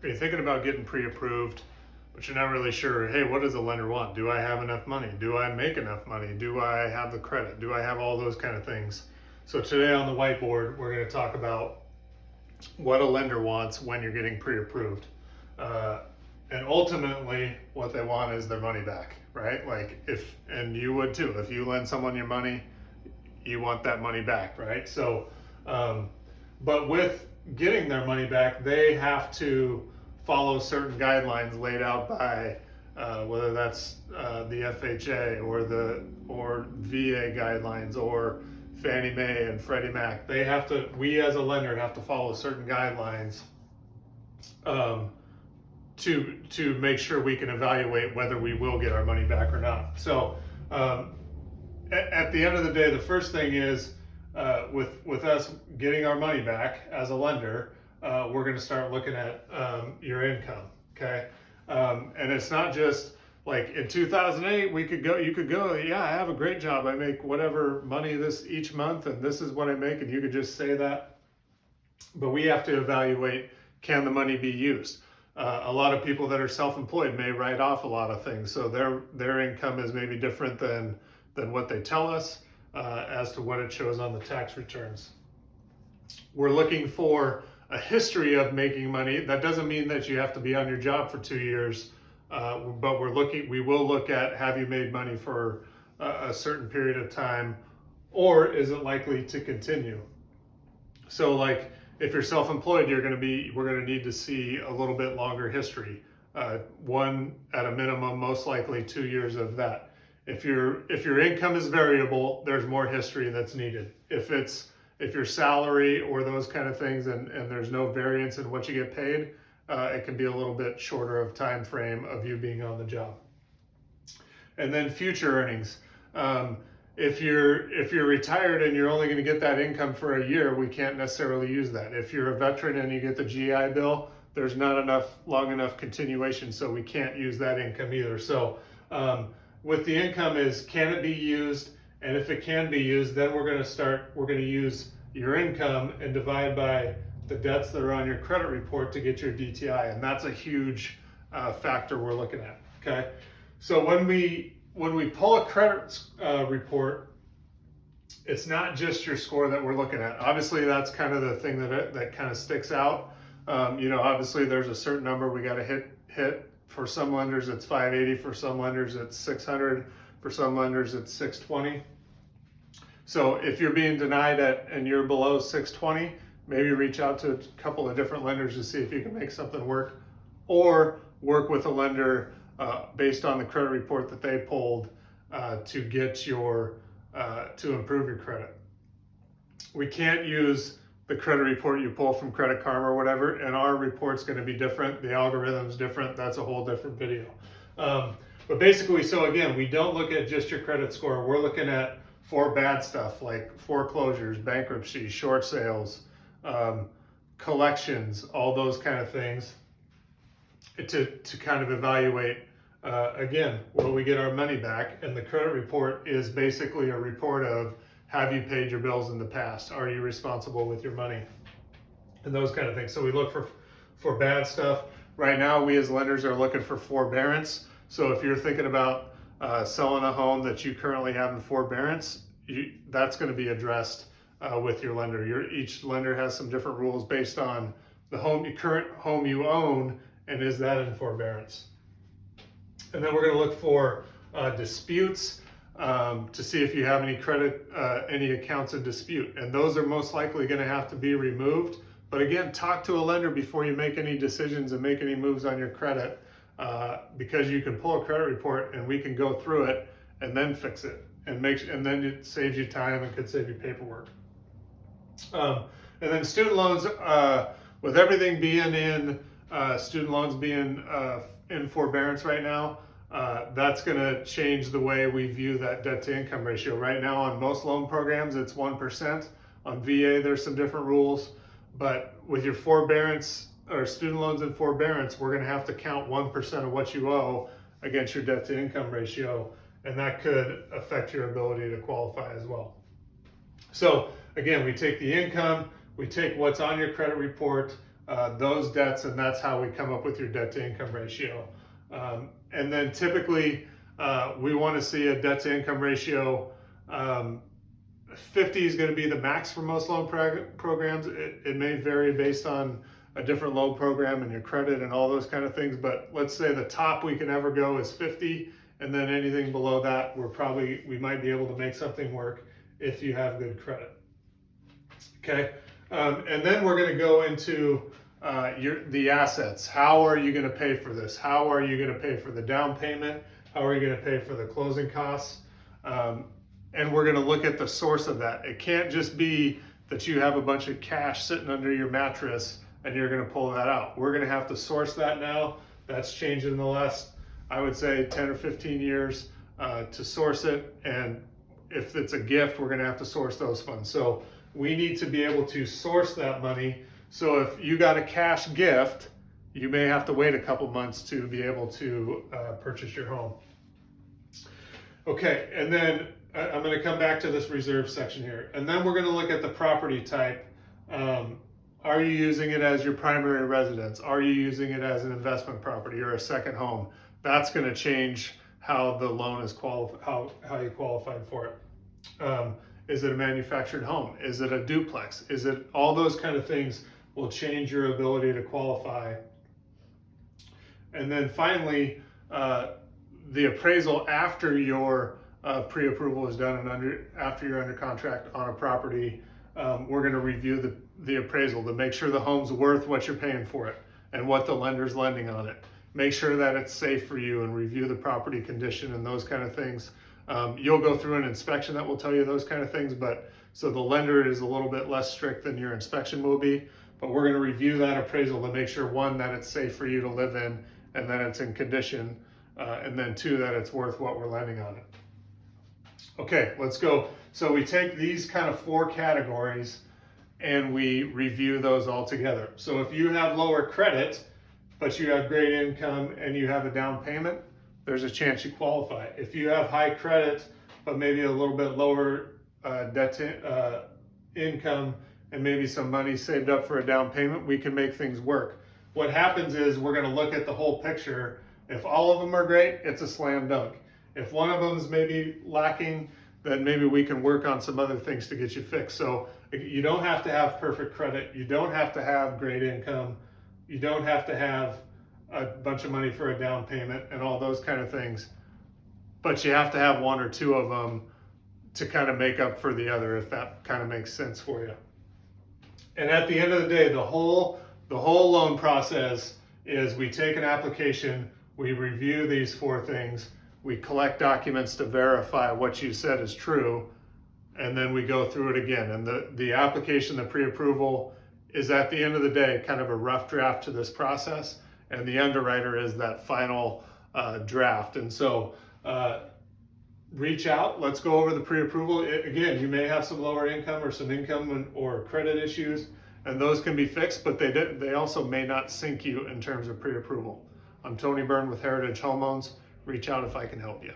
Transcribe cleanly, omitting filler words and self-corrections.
Are you thinking about getting pre-approved, but you're not really sure, hey, what does a lender want? Do I have enough money? Do I make enough money? Do I have the credit? Do I have all those kind of things? So today on the whiteboard, we're going to talk about what a lender wants when you're getting pre-approved. And ultimately, what they want is their money back, right? Like and you would too, if you lend someone your money, you want that money back, right? So, but with getting their money back, they have to follow certain guidelines laid out by whether that's the FHA or VA guidelines or Fannie Mae and Freddie Mac. We as a lender have to follow certain guidelines to make sure we can evaluate whether we will get our money back or not. So at the end of the day, the first thing is with us getting our money back as a lender, we're going to start looking at your income. Okay, and it's not just like in 2008 you could go, yeah, I have a great job, I make whatever money this each month and this is what I make, and you could just say that. But we have to evaluate, can the money be used? A lot of people that are self-employed may write off a lot of things, so their income is maybe different than what they tell us as to what it shows on the tax returns. We're looking for a history of making money. That doesn't mean that you have to be on your job for 2 years, but we will look at, have you made money for a certain period of time, or is it likely to continue? So like if you're self-employed, we're going to need to see a little bit longer history. One at a minimum, most likely 2 years of that. If your income is variable, there's more history that's needed. If your salary or those kind of things and there's no variance in what you get paid, it can be a little bit shorter of time frame of you being on the job. And then future earnings. If you're retired and you're only going to get that income for a year, we can't necessarily use that. If you're a veteran and you get the GI Bill, there's not long enough continuation, so we can't use that income either. So with the income is, can it be used? And if it can be used, then we're going to use your income and divide by the debts that are on your credit report to get your DTI. And that's a huge factor we're looking at, okay? So when we pull a credit report, it's not just your score that we're looking at. Obviously, that's kind of the thing that kind of sticks out. Obviously there's a certain number we got to hit. For some lenders, it's 580. For some lenders, it's 600. For some lenders, it's 620. So if you're being denied and you're below 620, maybe reach out to a couple of different lenders to see if you can make something work, or work with a lender based on the credit report that they pulled to get to improve your credit. We can't use the credit report you pull from Credit Karma or whatever, and our report's going to be different. The algorithm's different. That's a whole different video. But basically, so again, we don't look at just your credit score. We're looking at for bad stuff like foreclosures, bankruptcy, short sales, collections, all those kind of things to kind of evaluate, again, will we get our money back? And the credit report is basically a report of, have you paid your bills in the past? Are you responsible with your money? And those kind of things. So we look for bad stuff. Right now, we as lenders are looking for forbearance. So if you're thinking about selling a home that you currently have in forbearance, that's going to be addressed with your lender. Each lender has some different rules based on the current home you own, and is that in forbearance? And then we're going to look for disputes to see if you have any accounts in dispute, and those are most likely going to have to be removed. But again, talk to a lender before you make any decisions and make any moves on your credit, because you can pull a credit report and we can go through it and then fix it and then it saves you time and could save you paperwork. And then student loans, with everything being in student loans being in forbearance right now, that's going to change the way we view that debt to income ratio. Right now on most loan programs, it's 1%. On VA, there's some different rules, but with your forbearance or student loans in forbearance, we're going to have to count 1% of what you owe against your debt to income ratio, and that could affect your ability to qualify as well. So again, we take the income, we take what's on your credit report, those debts, and that's how we come up with your debt to income ratio. And then typically we want to see a debt to income ratio. 50 is going to be the max for most loan programs. It may vary based on a different loan program and your credit and all those kind of things, but let's say the top we can ever go is 50, and then anything below that we might be able to make something work if you have good credit. Okay, and then we're going to go into the assets. How are you going to pay for this? How are you going to pay for the down payment? How are you going to pay for the closing costs? And we're going to look at the source of that. It can't just be that you have a bunch of cash sitting under your mattress and you're going to pull that out. We're going to have to source that now. That's changed in the last, I would say, 10 or 15 years to source it. And if it's a gift, we're going to have to source those funds. So we need to be able to source that money. So if you got a cash gift, you may have to wait a couple months to be able to purchase your home. Okay, and then I'm going to come back to this reserve section here. And then we're going to look at the property type. Are you using it as your primary residence? Are you using it as an investment property or a second home? That's going to change how the loan is how you qualified for it. Is it a manufactured home? Is it a duplex? Is it all those kind of things will change your ability to qualify. And then finally, the appraisal after your pre-approval is done and after you're under contract on a property, we're going to review the appraisal to make sure the home's worth what you're paying for it and what the lender's lending on it. Make sure that it's safe for you and review the property condition and those kind of things. You'll go through an inspection that will tell you those kind of things, but so the lender is a little bit less strict than your inspection will be, but we're going to review that appraisal to make sure, one, that it's safe for you to live in and that it's in condition, and then two, that it's worth what we're lending on it. Okay, let's go. So we take these kind of 4 categories and we review those all together. So if you have lower credit, but you have great income and you have a down payment, there's a chance you qualify. If you have high credit, but maybe a little bit lower debt to income and maybe some money saved up for a down payment, we can make things work. What happens is we're going to look at the whole picture. If all of them are great, it's a slam dunk. If one of them is maybe lacking, then maybe we can work on some other things to get you fixed. So you don't have to have perfect credit. You don't have to have great income. You don't have to have a bunch of money for a down payment and all those kind of things. But you have to have 1 or 2 of them to kind of make up for the other, if that kind of makes sense for you. And at the end of the day, the whole loan process is we take an application, we review these 4 things, we collect documents to verify what you said is true, and then we go through it again. And the application, the pre-approval, is at the end of the day kind of a rough draft to this process, and the underwriter is that final draft. And so reach out, let's go over the pre-approval. Again, you may have some lower income or some income or credit issues, and those can be fixed, but they also may not sink you in terms of pre-approval. I'm Tony Byrne with Heritage Home Loans. Reach out if I can help you.